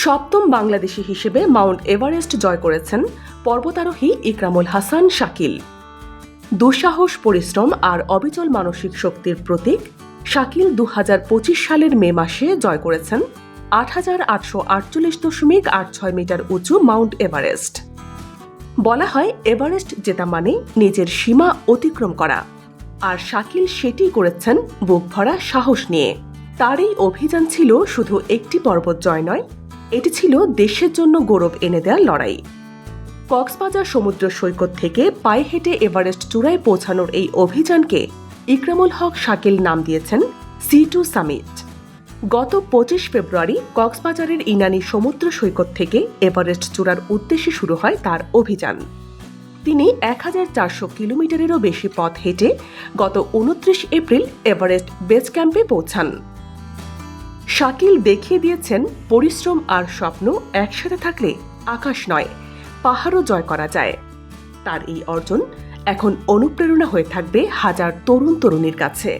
সপ্তম বাংলাদেশি হিসেবে Mount Everest জয় করেছেন পর্বতারোহী ইকরামুল হাসান শাকিল। দুঃসাহস, পরিশ্রম আর অবিচল মানসিক শক্তির প্রতীক শাকিল ২০২৫ সালের মে মাসে জয় করেছেন ৮,৮৪৮.৮৬ মিটার উঁচু মাউন্ট এভারেস্ট। বলা হয় এভারেস্ট জেতা মানে নিজের সীমা অতিক্রম করা, আর শাকিল সেটি করেছেন বুক ভরা সাহস নিয়ে। তার এই অভিযান ছিল শুধু একটি পর্বত জয় নয়, এটি ছিল দেশের জন্য গৌরব এনে দেওয়ার লড়াই। কক্সবাজার সমুদ্র সৈকত থেকে পায়ে হেঁটে এভারেস্ট চূড়ায় পৌঁছানোর এই অভিযানকে ইকরামুল হক শাকিল নাম দিয়েছেন C2 সামিট। গত ২৫ ফেব্রুয়ারি কক্সবাজারের ইনানী সমুদ্র সৈকত থেকে এভারেস্ট চূড়ার উদ্দেশ্যে শুরু হয় তার অভিযান। তিনি ১,৪০০ কিলোমিটারেরও বেশি পথ হেঁটে গত ২৯ এপ্রিল এভারেস্ট বেস ক্যাম্পে পৌঁছান। শাকিল দেখিয়ে দিয়েছেন পরিশ্রম আর স্বপ্ন একসাথে থাকলে আকাশ নয়, পাহাড়ও জয় করা যায়। তার এই অর্জন এখন অনুপ্রেরণা হয়ে থাকবে হাজার তরুণ তরুণীর কাছে।